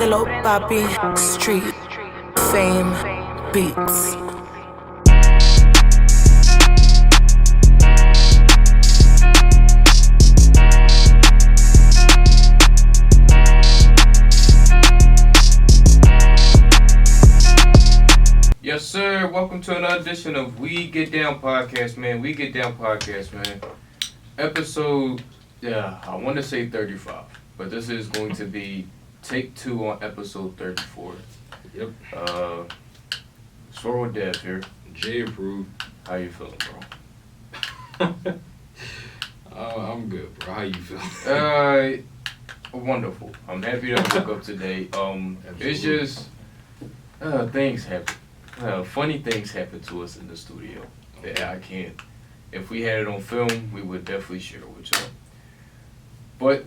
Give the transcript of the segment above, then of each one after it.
Lil Papi, Street, Fame, Beats. Yes, sir. Welcome to another edition of We Get Down Podcast, man. We Get Down Podcast, man. Episode, I want to say 35, but this is going to be take 2 on episode 34. Yep. Swirl Dev here. Jay approved. How you feeling, bro? I'm good, bro. How you feeling? Wonderful. I'm happy that I woke up today. It's just things happen. Funny things happen to us in the studio that I can't. If we had it on film, we would definitely share it with y'all. But,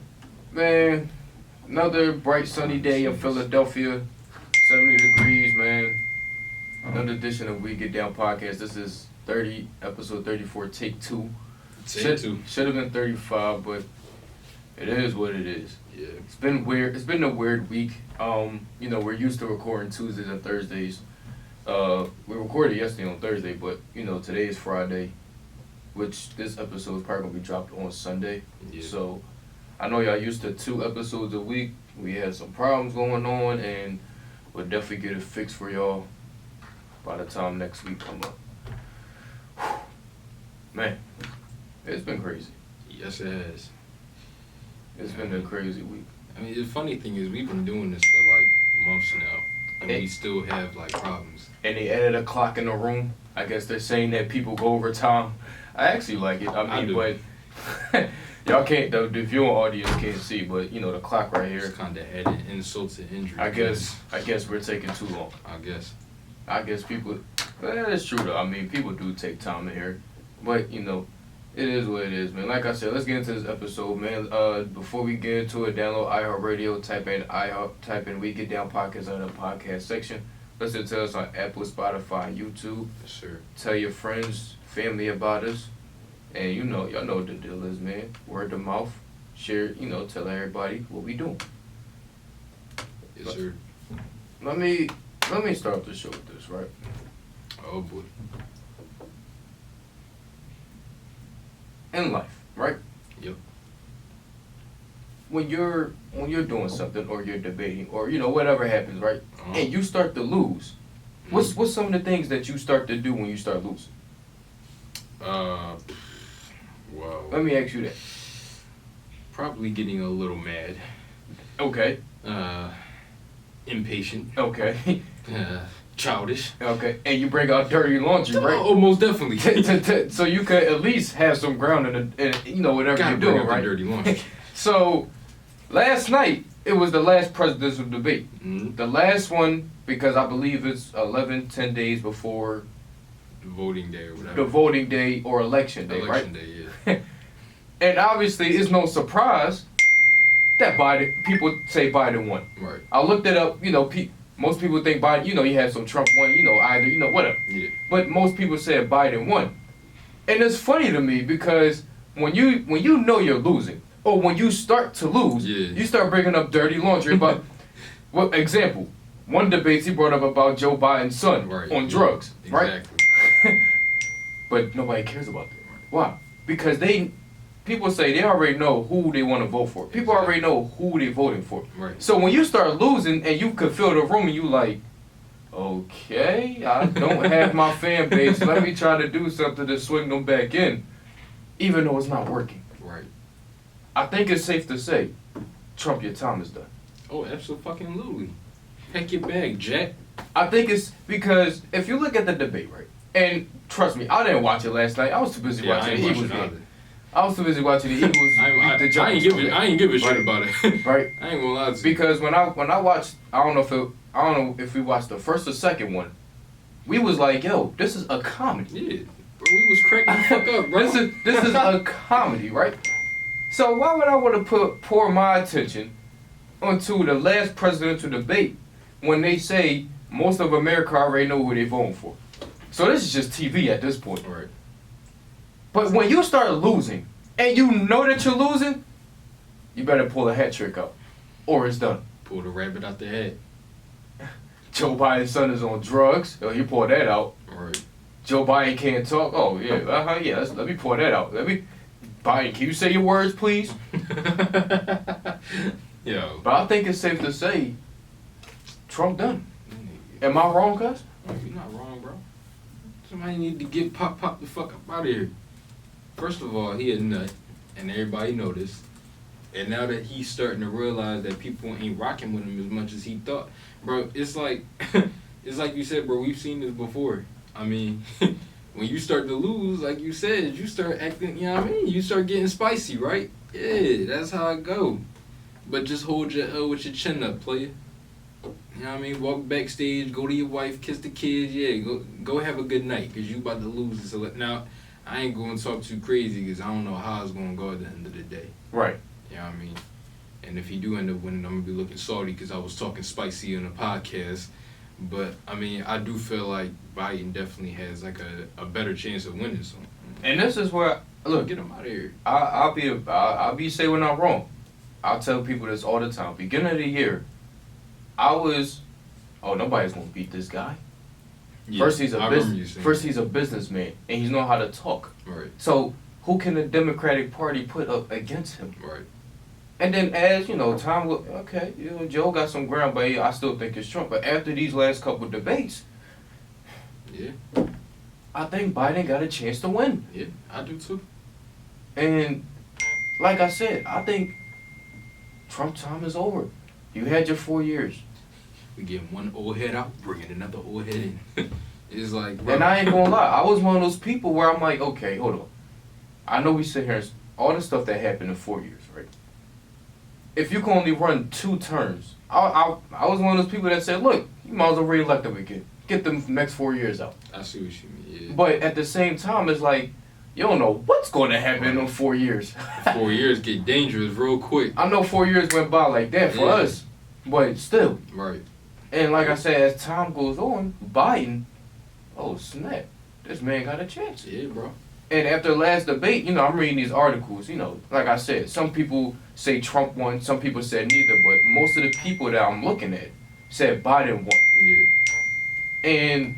man, another bright sunny day in Philadelphia. 70 degrees, man. Another edition of We Get Down Podcast. This is episode 34, take 2. Take 2. Should have been 35, but it is what it is. Yeah. It's been weird. It's been a weird week. We're used to recording Tuesdays and Thursdays. We recorded yesterday on Thursday, but today is Friday, which this episode is probably gonna be dropped on Sunday. Yeah. So I know y'all used to 2 episodes a week. We had some problems going on, and we'll definitely get it fixed for y'all by the time next week come up. Man, it's been crazy. Yes, it has. It's been a crazy week. I mean, the funny thing is we've been doing this for like months now, and we still have like problems. And they added a clock in the room. I guess they're saying that people go over time. I actually like it. I do. But y'all can't, the viewing audience can't see, but the clock right here. It's kind of added insult to injury. I guess we're taking too long. I guess People, that's true though. I mean, people do take time in here, but it is what it is, man. Like I said, let's get into this episode, man. Before we get into it, download iHeartRadio, type in We Get Down Podcast on the podcast section. Listen to us on Apple, Spotify, YouTube. Yes, sir. Tell your friends, family about us. And y'all know what the deal is, man. Word of mouth. Share, tell everybody what we doing. Yes, sir. Let me start the show with this, right? Oh boy. In life, right? Yep. When you're doing something or you're debating or whatever happens, right? And you start to lose. What's some of the things that you start to do when you start losing? Well. Let me ask you that. Probably getting a little mad. Okay. Impatient. Okay. Childish. Okay. And you bring out dirty laundry, right? Oh, most definitely. So you could at least have some ground in whatever you're doing, right? Dirty laundry. So last night it was the last presidential debate. Mm-hmm. The last one, because I believe it's 10 days before Voting day or whatever. the voting day or election day, right? Election day, yeah. And obviously it's no surprise that people say Biden won. Right. I looked it up, most people think Biden, you had some Trump won, either, whatever. Yeah. But most people said Biden won. And it's funny to me because when you know you're losing, or when you start to lose, you start bringing up dirty laundry about, well, example, one debate he brought up about Joe Biden's son on drugs, right? Exactly. But nobody cares about that. Why? Because people say they already know who they want to vote for. People already know who they're voting for. Right. So when you start losing and you can fill the room and you like, okay, I don't have my fan base. Let me try to do something to swing them back in, even though it's not working. Right. I think it's safe to say, Trump, your time is done. Oh, absolutely. Pack your bag, Jack. I think it's because if you look at the debate, right, and trust me, I didn't watch it last night. I was too busy watching the Eagles game. I was too busy watching the Eagles. I ain't give a shit about it. Right. I ain't gonna lie to you. Because when I watched, I don't know if we watched the first or second one, we was like, yo, this is a comedy. Yeah, bro, we was cracking the fuck up, bro. This is a comedy, right? So why would I want to pour my attention onto the last presidential debate when they say most of America already know who they voting for? So this is just TV at this point. Right. But when you start losing, and you know that you're losing, you better pull a hat trick out, or it's done. Pull the rabbit out the hat. Joe Biden's son is on drugs. Oh, you pour that out. Right. Joe Biden can't talk. Oh yeah, yeah. Let me pour that out. Biden, can you say your words, please? Yo. But I think it's safe to say, Trump done. Am I wrong, cuz? You're not wrong, bro. Somebody need to get pop the fuck up out of here. First of all, he a nut, and everybody know this. And now that he's starting to realize that people ain't rocking with him as much as he thought, bro, it's like it's like you said, bro. We've seen this before. I mean, when you start to lose, like you said, you start acting. You know what I mean? You start getting spicy, right? Yeah, that's how it go. But just hold your L with your chin up, player. You know what I mean? Walk backstage, go to your wife, kiss the kids. Yeah, go have a good night, because you about to lose this. Now, I ain't going to talk too crazy, because I don't know how it's going to go at the end of the day. Right. You know what I mean? And if he do end up winning, I'm going to be looking salty, because I was talking spicy in the podcast. But, I mean, I do feel like Biden definitely has, like, a better chance of winning something. And this is where, look, Get him out of here. I'll be say when I'm wrong. I'll tell people this all the time. Beginning of the year, I was, nobody's gonna beat this guy. Yeah, First he's a a businessman, and he's know how to talk. Right, So who can the Democratic Party put up against him? right. And then as time will, okay, Joe got some ground, but I still think it's Trump. But after these last couple debates, Yeah, I think Biden got a chance to win. yeah, I do too. And like I said, I think Trump time is over. You had your 4 years. We getting one old head out, bringing another old head in. It's like, bro. And I ain't gonna lie, I was one of those people where I'm like, okay, hold on. I know we sit here and all the stuff that happened in 4 years, right? If you can only run 2 terms, I was one of those people that said, look, you might as well re-elect them again. Get them next 4 years out. I see what you mean, yeah. But at the same time, it's like, you don't know what's going to happen in 4 years. 4 years get dangerous real quick. I know 4 years went by like that for us, but still. Right. And like I said, as time goes on, Biden, oh snap, this man got a chance. Yeah, bro. And after the last debate, I'm reading these articles, like I said, some people say Trump won, some people said neither, but most of the people that I'm looking at said Biden won. Yeah. And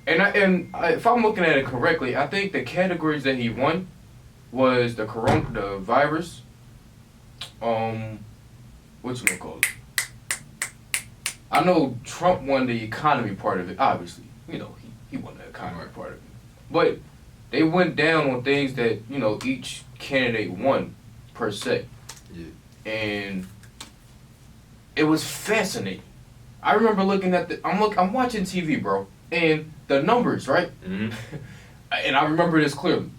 if I'm looking at it correctly, I think the categories that he won was the virus, whatchamacallit? I know Trump won the economy part of it, obviously. He won the economy part of it. But they went down on things that, each candidate won per se. Yeah. And it was fascinating. I remember looking at I'm watching TV, bro, and the numbers, right? Mm-hmm. And I remember this clearly.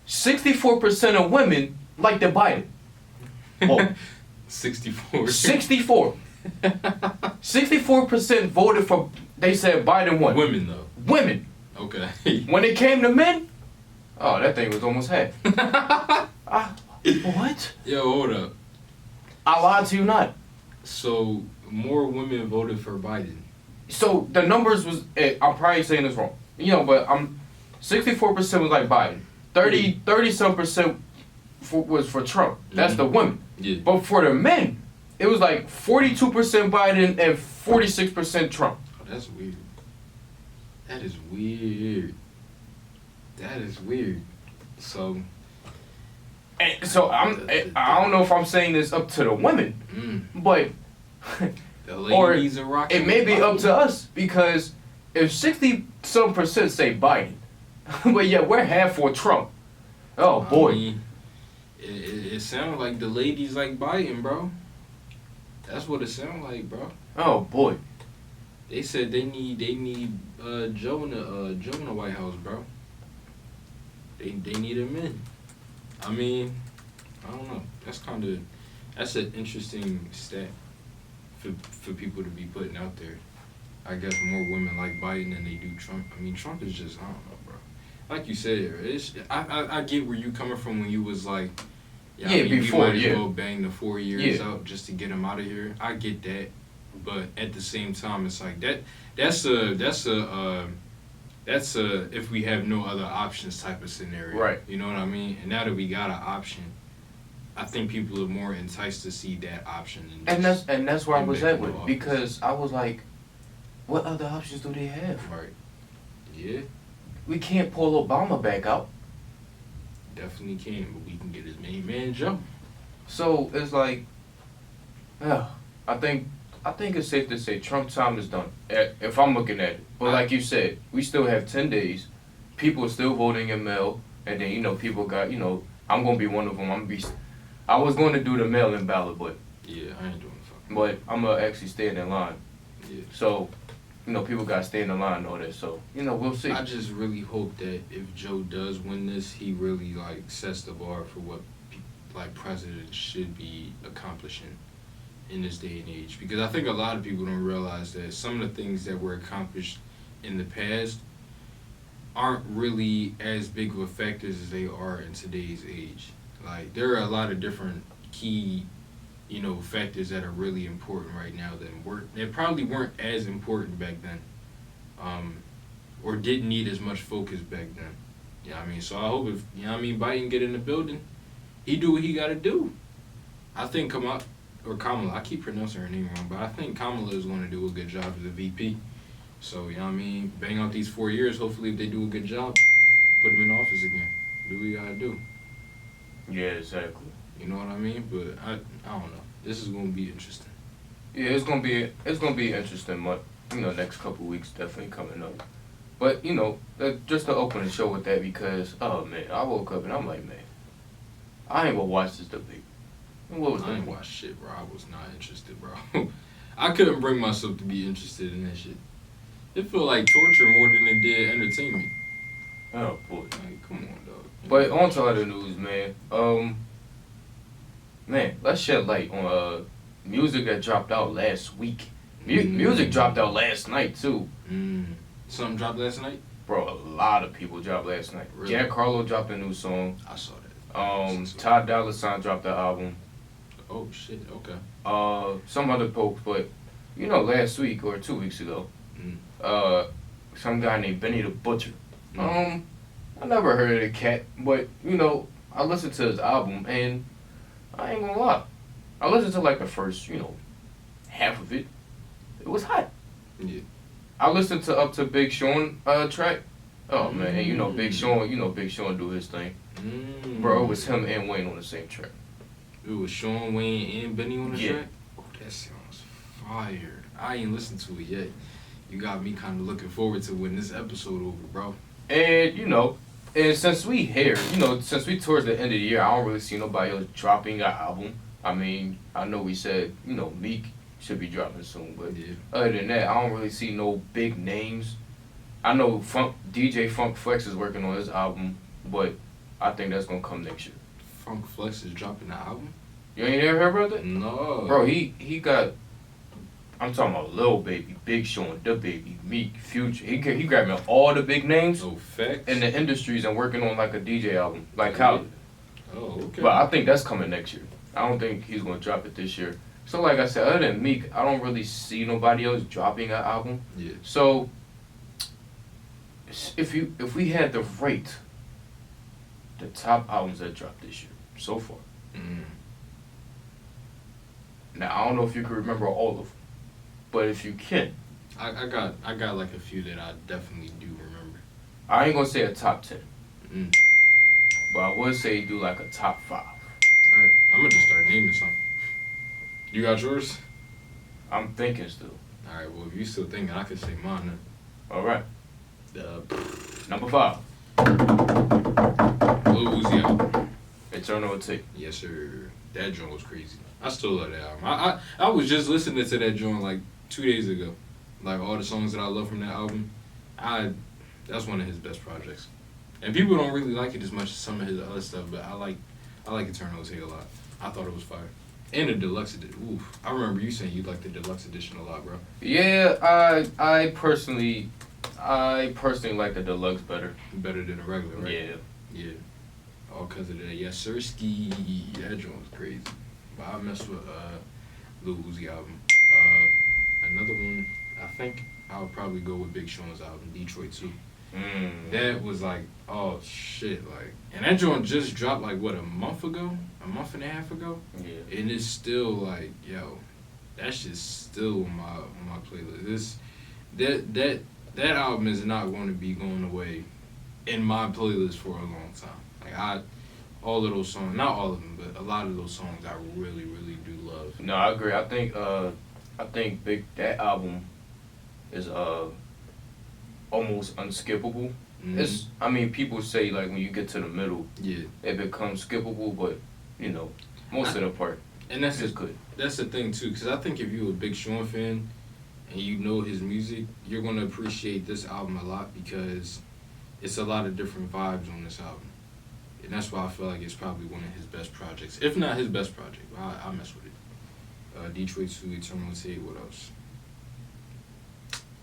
64% of women like the Biden. Oh. 64. 64. 64% voted for, they said Biden won. Women, though. Women. Okay. When it came to men, oh, that thing was almost half. What? Yo, hold up. I lied to you not. So, more women voted for Biden. So, the numbers was, I'm probably saying this wrong. But 64% was like Biden. 30-some percent was for Trump. That's the women. Yeah. But for the men, it was like 42% Biden and 46% Trump. Oh, that's weird. That is weird. That is weird. So. And so I don't know if I'm saying this up to the women, but the ladies are rocking. It may be up to us, because if 60-some percent say Biden, but yeah, we're half for Trump. Oh boy. I mean, it sounds like the ladies like Biden, bro. That's what it sounds like, bro. Oh boy. They said they need Joe in the White House, bro. They need him in. I mean, I don't know. That's an interesting stat for people to be putting out there. I guess more women like Biden than they do Trump. I mean, Trump is just, I don't know, bro. Like you said, I get where you coming from when you was like, I mean, before, you might as well bang the 4 years out just to get him out of here. I get that, but at the same time, it's like that's a if we have no other options type of scenario. Right. You know what I mean? And now that we got an option, I think people are more enticed to see that option. And that's where I was back at in the with it, office. because I was like, what other options do they have? Right. Yeah, We can't pull Obama back out. definitely can, but we can get his main man Joe. So it's like, yeah, I think it's safe to say Trump time is done. If I'm looking at it, but like you said, we still have 10 days. People are still voting in mail, and then people got I'm gonna be one of them. I was going to do the mail-in ballot, but Yeah, I ain't doing fucking. I'm gonna actually stand in line. Yeah. So, people gotta stay in the line and all that. So, we'll see. I just really hope that if Joe does win this, he really sets the bar for what presidents should be accomplishing in this day and age. Because I think a lot of people don't realize that some of the things that were accomplished in the past aren't really as big of a factors as they are in today's age. Like, there are a lot of different key, factors that are really important right now that probably weren't as important back then, or didn't need as much focus back then. You know what I mean? So I hope if, Biden get in the building, he do what he got to do. I think Kamala, I keep pronouncing her name wrong, but I think Kamala is going to do a good job as a VP. So, bang out these 4 years. Hopefully, if they do a good job, put them in office again. Do what you got to do. Yeah, exactly. You know what I mean? But I don't know. This is going to be interesting. Yeah, it's gonna be interesting. But next couple weeks definitely coming up. But just to open the show with that, because oh man, I woke up and I'm like, man, I ain't gonna watch this debate. And what was I that? ain't watched shit, bro. I was not interested, bro. I couldn't bring myself to be interested in that shit. It felt like torture more than it did entertainment. Oh boy. Like, come on, dog. But on to other news, man. Man, let's shed light on music that dropped out last week. Music dropped out last night too. Something dropped last night? Bro, a lot of people dropped last night. Really? Jack Harlow dropped a new song. I saw that. Todd Dolla $ign dropped the album. Oh shit. Okay. Some other folks, but last week or 2 weeks ago, some guy named Benny the Butcher. I never heard of the cat, but I listened to his album and I ain't gonna lie, I listened to the first half of it. It was hot. Yeah. I listened to up to Big Sean track. Oh man, and Big Sean do his thing. Bro, it was him and Wayne on the same track. It was Sean, Wayne, and Benny on the Yeah. track? Oh, that sounds fire. I ain't listened to it yet. You got me kind of looking forward to when this episode over, bro. And and since we here, since we towards the end of the year, I don't really see nobody else dropping an album. I mean, I know we said Meek should be dropping soon, but Yeah. other than that, I don't really see no big names. I know DJ Funk Flex is working on his album, but I think that's gonna come next year. Funk Flex is dropping the album? You ain't ever heard about that? No. Bro, he got. I'm talking about Lil Baby, Big Sean, Da Baby, Meek, Future. He grabbing all the big names No facts? in the industries and working on a DJ album, like Khaled. Oh, okay. But I think that's coming next year. I don't think he's gonna drop it this year. So like I said, other than Meek, I don't really see nobody else dropping an album. Yeah. So if we had to rate the top albums that dropped this year so far. Now I don't know if you can remember all of them, but if you can, I got a few that I definitely do remember. I ain't gonna say a top 10, Mm. but I would say do a top 5. Alright, I'm gonna just start naming some. You got yours? I'm thinking still. Alright, well if you still thinking, I can say mine then. All right, number 5, Lil Uzi album. Eternal Take. Yes sir. That joint was crazy. I still love that album. I was just listening to that joint 2 days ago. All the songs that I love from that album. That's one of his best projects. And people don't really like it as much as some of his other stuff, but I like Eternal Take a lot. I thought it was fire. And the deluxe edition. Oof. I remember you saying you liked the deluxe edition a lot, bro. Yeah, I personally like the deluxe better. Better than the regular, right? Yeah. Yeah. All because of that. Yes, sir, ski. That joint was crazy. But I messed with Lil Uzi album. Another one, I think I would probably go with Big Sean's album, Detroit 2. That was like, oh shit, like, and that joint just dropped like what, a month and a half ago, Yeah. and it's still like, yo, that shit's still on my playlist. That album is not going to be going away in my playlist for a long time. Like all of those songs, not all of them, but a lot of those songs I really do love. No, I agree. I think that album is almost unskippable. Mhm. I mean, people say like when you get to the middle, Yeah, it becomes skippable, but most of the part and that's is good. That's the thing too, because I think if you're a Big Sean fan and you know his music, you're gonna appreciate this album a lot because it's a lot of different vibes on this album, and that's why I feel like it's probably one of his best projects, if not his best project. I mess with it. Detroit 2, Eternal Tate, what else?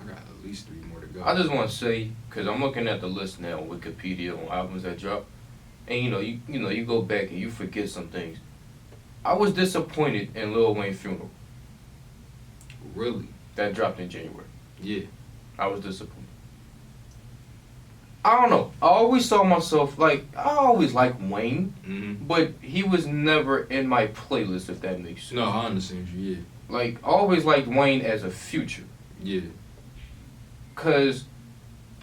I got at least 3 more to go. I just want to say, because I'm looking at the list now on Wikipedia on albums that drop, and you go back and you forget some things. I was disappointed in Lil Wayne's Funeral Really? that dropped in January. Yeah. I was disappointed. I don't know. I always saw myself I always liked Wayne, Mm-hmm. but he was never in my playlist, if that makes sense. No, I understand you. Yeah. Like, I always liked Wayne as a Future. Yeah. Cause,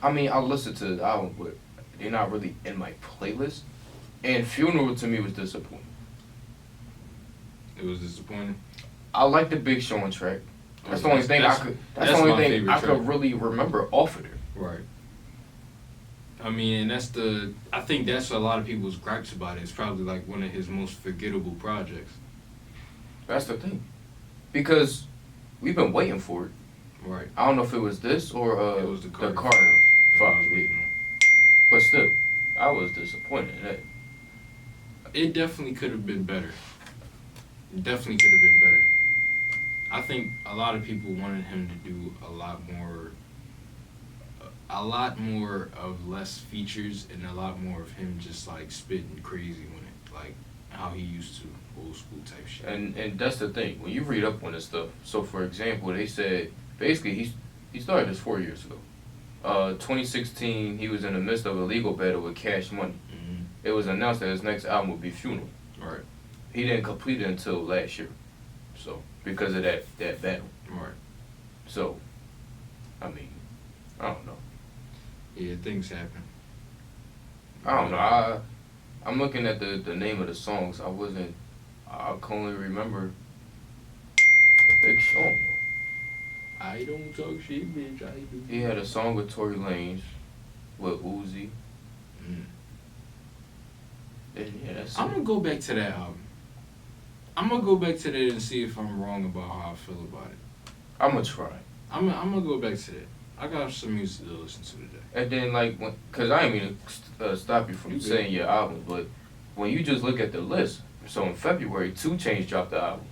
I mean, I listen to the album, but they're not really in my playlist. And Funeral to me was disappointing. It was disappointing. I like the Big Sean track. That's the Okay, only thing that's- That's that's the only my thing favorite I track. could really remember off of there. Right. I mean, and I think that's a lot of people's gripes about it. It's probably like one of his most forgettable projects. That's the thing, because we've been waiting for it. Right. I don't know if it was this or It was the Carter Carter Five. Five, yeah. But still, I was disappointed in that. It definitely could have been better. It definitely could have been better. I think a lot of people wanted him to do a lot more of less features and a lot more of him just like spitting crazy when it, like how he used to, old school type shit. And that's the thing. When you read up on this stuff, so for example, they said basically he started this 4 years ago. 2016, he was in the midst of a legal battle with Cash Money. Mm-hmm. It was announced that his next album would be Funeral. Right. He didn't complete it until last year, so because of that battle. Right. So, I mean, I don't know. Yeah, things happen. I don't know. I'm looking at the name of the songs. I can only remember Big Sean. I don't talk shit, bitch. I do. He had a song with Tory Lanez, with Uzi. Mm. Yeah, that's I'm it. gonna go back to that album. I'm gonna go back to that and see if I'm wrong about how I feel about it. I'm gonna try. I'm gonna go back to that. I got some music to listen to today. And then cause I ain't mean to stop you from You good. saying your album, but when you just look at the list, so in February, 2 Chainz dropped the album.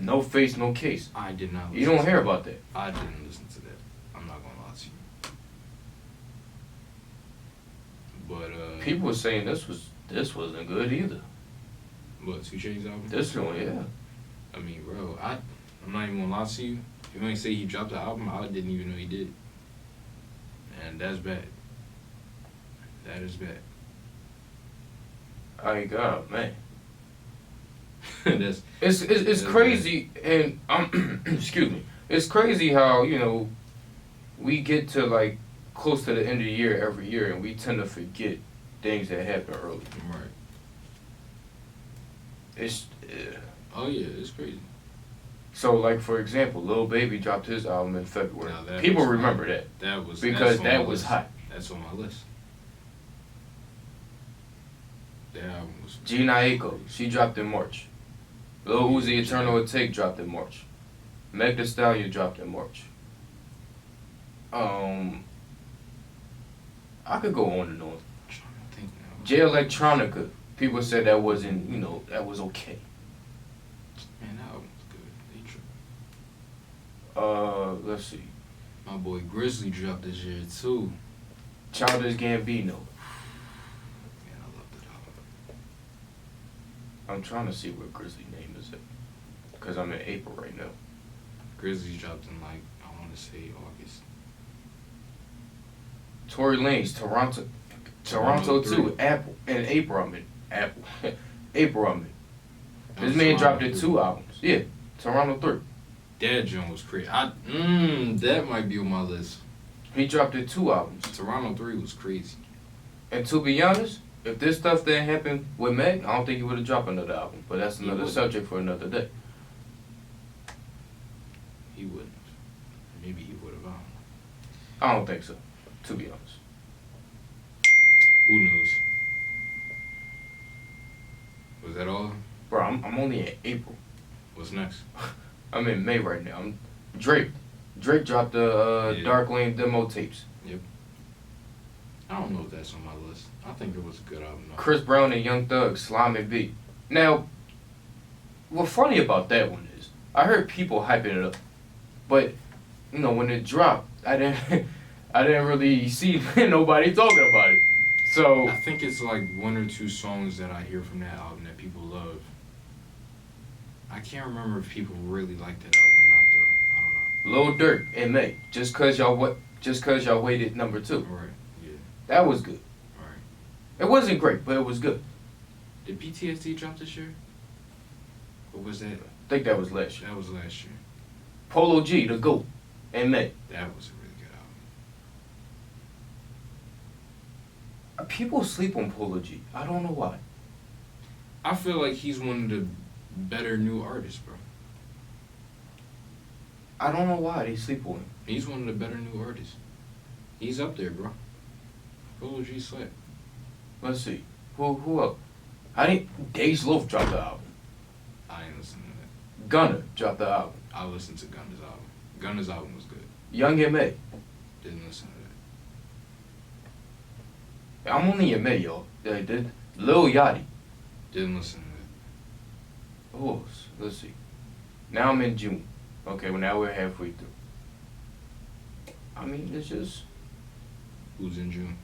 No Face, No Case. I did not. You don't hear about that. I didn't listen to that. I'm not gonna lie to you. But People were saying this wasn't good either. what, 2 Chainz album? This one, yeah. I mean, bro, I'm not even gonna lie to you. If you ain't say he dropped the album, I didn't even know he did. And that's bad. That is bad. I got man. That's It's crazy, and excuse me. It's crazy how we get to like close to the end of the year every year, and we tend to forget things that happened early. right. It's Oh yeah, it's crazy. so like for example, Lil Baby dropped his album in February. Now that People was remember hot. that That was because that's on that my was list. hot. That's on my list. That album was. Gina Aiko, she dropped in March. Lil Uzi Eternal Take dropped in March. Meg Thee Stallion dropped in March. I could go on and on. I'm trying to think now. J Electronica, people said that wasn't, that was okay. Man, that album was good. They tripped. Let's see. My boy Grizzly dropped this year too. Childish Gambino. Man, I love that album. I'm trying to see what Grizzly name is it. Because I'm in April right now. Grizzly dropped in like, I want to say August. Tory Lanez, Toronto too. Apple in April. I mean Apple. April. I mean. This man dropped it 2 albums. Yeah, Toronto 3. That joint was crazy. That might be on my list. He dropped it 2 albums. Toronto 3 was crazy. And to be honest, if this stuff didn't happen with Meg, I don't think he would have dropped another album. But that's another subject for another day. He wouldn't. Maybe he would have. I don't think so, to be honest. Who knows? Was that all? Bro, I'm only in April. What's next? I'm in May right now. Drake. Drake dropped the Dark Lane demo tapes. I don't know if that's on my list. I think it was a good album. Though. Chris Brown and Young Thug, Slime and B. Now, what's funny about that one is, I heard people hyping it up, but you know when it dropped, I didn't really see nobody talking about it. So I think it's like 1 or 2 songs that I hear from that album that people love. I can't remember if people really like that album or not though. I don't know. Lil Durk and May, just cause y'all waited number 2. Right. Yeah. That was good. Right. It wasn't great, but it was good. Did PTSD drop this year? Or was that? I think that was last year. That was last year. Polo G, the GOAT, and May. That was a really good album. People sleep on Polo G. I don't know why. I feel like he's one of the better new artists, bro. I don't know why they sleep on him. He's one of the better new artists. He's up there, bro. Polo G slap. Let's see. Who else? Dej Loaf dropped the album. I ain't listening to that. Gunna dropped the album. I listened to Gunna's album. Gunna's album was good. Young M.A. Didn't listen to that. I'm only in May, y'all. They did. Lil Yachty. Didn't listen to that. Oh, let's see. Now I'm in June. Okay, well now we're halfway through. I mean, it's just, Who's in June?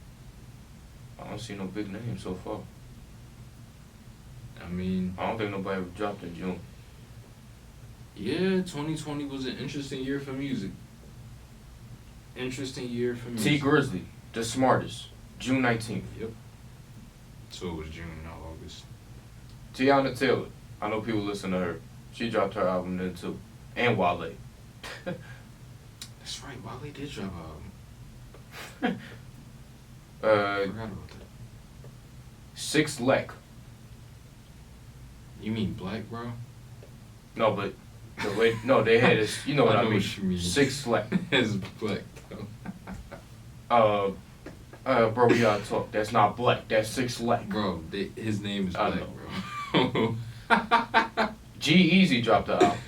I don't see no big names so far. I mean, I don't think nobody ever dropped in June. yeah, 2020 was an interesting year for music. Interesting year for music. T Grizzly, The Smartest, June 19th. Yep. So it was June, not August. Tiana Taylor, I know people listen to her. She dropped her album then too. And Wale. That's right, Wale did drop an album. I forgot about that. 6 Lack. You mean Black, bro? No, but the way, no, they had this, you know what I mean. What you mean. 6 Lack. It's Black, Bro, we gotta talk. That's not Black. That's 6 Lack. bro. His name is I Black, know. bro. G-Eazy dropped the album.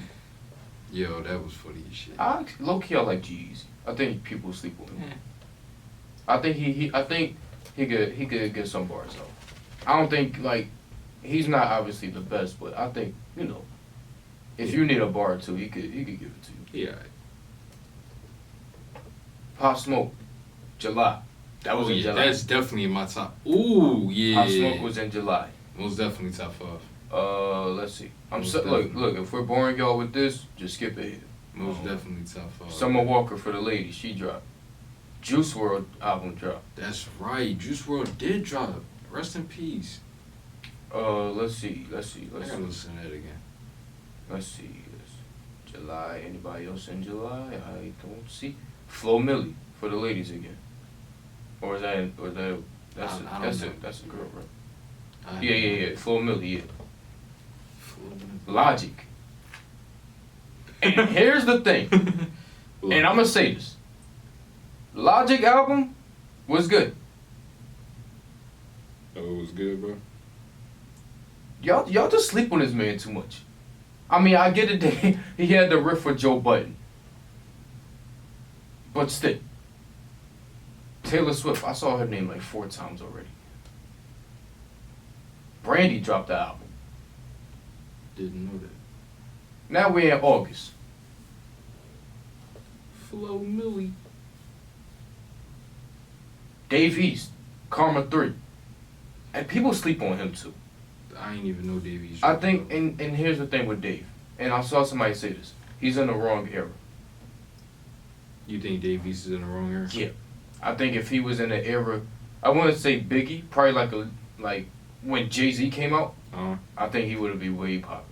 Yo, that was funny as shit. Low-key, I like G-Eazy. I think people sleep on him. Yeah. I think he could get some bars though. I don't think like he's not obviously the best, but I think if you need a bar or two, he could give it to you. Yeah. Pop Smoke, July. That was in July. That's definitely in my top. Ooh, yeah. Pop Smoke was in July. Most definitely top 5. Let's see. Definitely. Look. If we're boring y'all with this, just skip ahead. Most definitely top 5. Summer Walker for the ladies, she dropped. Juice WRLD album dropped. That's right. Juice WRLD did drop. Rest in peace. Let's see. I gotta listen to that again. Let's see. July. Anybody else in July? I don't see. Flo Milli for the ladies again. Or is that? That's I it. don't That's know. it. That's a girl, right? I Yeah. Flo Milli. Yeah. Flo Logic. And here's the thing. And I'm gonna say this. Logic album was good. Oh, it was good, bro. Y'all just sleep on this man too much. I mean, I get it that he had the riff with Joe Budden. But still. Taylor Swift, I saw her name like 4 times already. Brandy dropped the album. Didn't know that. Now we're in August. Flo Milli. Dave East, Karma 3. And people sleep on him too. I ain't even know Davies. I think, and here's the thing with Dave, and I saw somebody say this, he's in the wrong era. You think Davies is in the wrong era? Yeah. I think if he was in the era, I wouldn't say Biggie, probably like when Jay-Z came out, I think he would be way popular.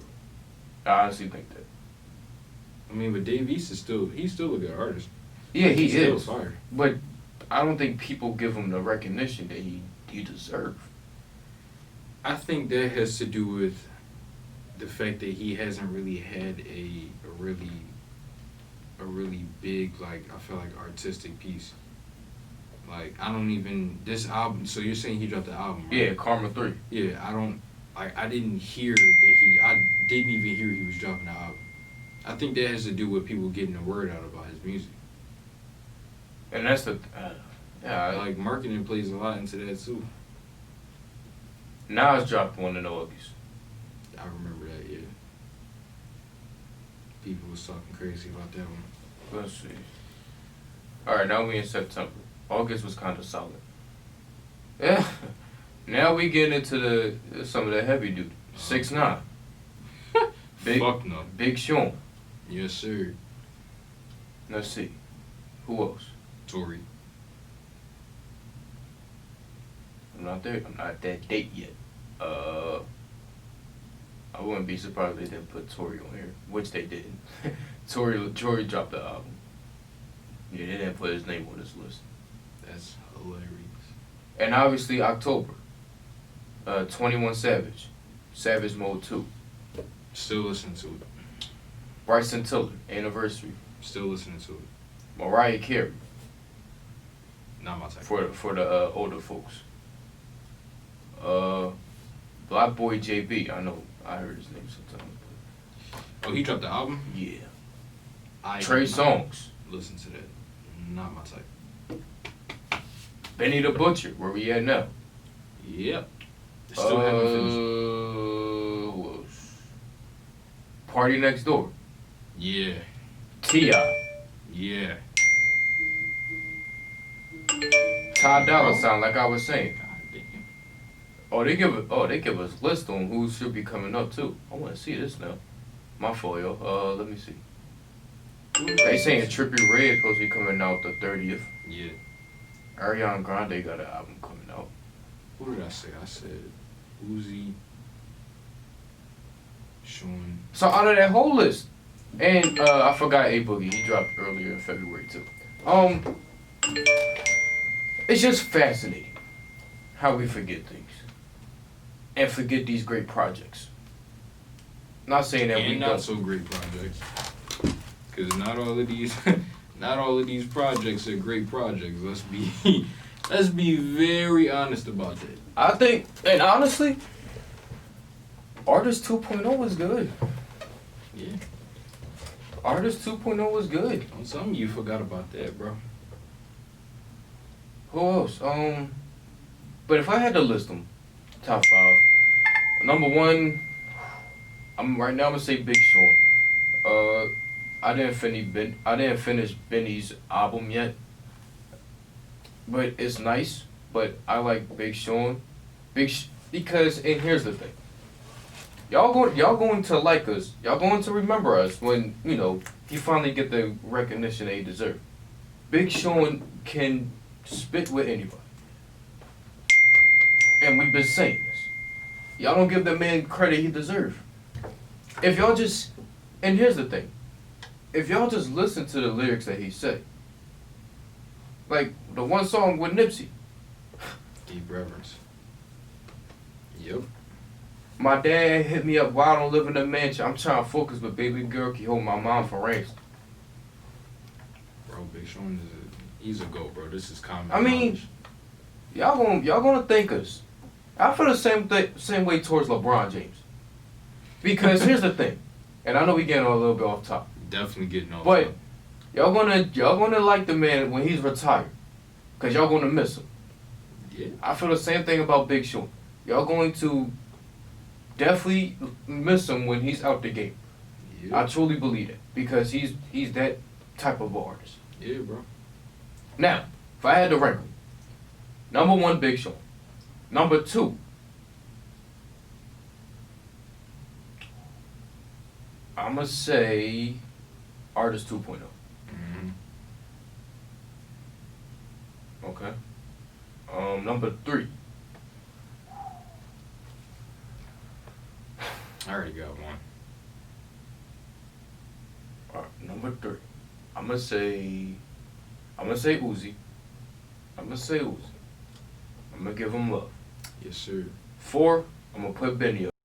I honestly think that. I mean, but Dave East he's still a good artist. Yeah, he He's still is. fire. But I don't think people give him the recognition that he deserves. I think that has to do with the fact that he hasn't really had a really big, like, I feel like artistic piece. Like, I don't even, this album, so you're saying he dropped the album, right? Yeah, Karma 3. Yeah, I didn't hear I didn't even hear he was dropping the album. I think that has to do with people getting the word out about his music. And that's the, Like, marketing plays a lot into that, too. Nas dropped one in August. I remember that, yeah. People was talking crazy about that one. Let's see. Alright, now we in September. August was kind of solid. Yeah. Now we get into some of the heavy duty. 6ix9ine. Fuck no. Big Sean. Yes, sir. Let's see. Who else? Tory. I'm not there. I'm not at that date yet. I wouldn't be surprised if they didn't put Tory on here, which they didn't. Tory dropped the album. Yeah, they didn't put his name on this list. That's hilarious. And obviously October. 21 Savage. Savage Mode 2. Still listening to it. Bryson Tiller. Anniversary. Still listening to it. Mariah Carey. Not my type. For the older folks. Black Boy JB. I know. I heard his name sometimes. Oh, he dropped the album? Yeah. I Trey did not Songz. Listen to that. Not my type. Benny the Butcher. Where we at now? Yep. Still haven't finished. Who else? Party Next Door. Yeah. T.I. Yeah. Ty Dolla $ign, like I was saying. God damn. They give us list on who should be coming up too. I want to see this now. My fault, yo. Let me see. They saying Trippie Redd supposed to be coming out the 30th. Yeah. Ariana Grande got an album coming out. Who did I say? I said Uzi, Sean. So out of that whole list, and I forgot A Boogie. He dropped earlier in February too. It's just fascinating how we forget things and forget these great projects. Not saying that And we not don't. so great projects. Because not all of these projects are great projects. Let's be very honest about that. I think, and honestly, Artist 2.0 was good. Yeah. Artist 2.0 was good. On some you forgot about that, bro. Who else? But if I had to list them, top 5. Number 1, I'm gonna say Big Sean. I didn't finish Benny's album yet, but it's nice. But I like Big Sean, because and here's the thing. Y'all going to like us. Y'all going to remember us when he finally get the recognition they deserve. Big Sean can spit with anybody, and we've been saying this. Y'all don't give the man credit he deserves. If y'all just, and here's the thing, if y'all just listen to the lyrics that he said, like the one song with Nipsey. Deep reverence. Yep. My dad hit me up while I don't live in a mansion. I'm trying to focus, but baby girl can hold my mom for ransom. Bro, Big Sean he's a GOAT, bro. This is common I mean, knowledge. y'all gonna thank us. I feel the same way towards LeBron James. Because here's the thing, and I know we getting a little bit off top, Definitely getting off. but top. y'all gonna like the man when he's retired, cause y'all gonna miss him. Yeah. I feel the same thing about Big Sean. Y'all going to definitely miss him when he's out the game. Yeah. I truly believe it because he's that type of artist. Yeah, bro. Now, if I had to rank them, number 1, Big Sean. Number 2, I'ma say Artist 2.0. Mm-hmm. Number 3. I already got one. Alright, number 3. I'm gonna say Uzi. I'm gonna give him love. Yes, sir. 4, I'm gonna put Benny up.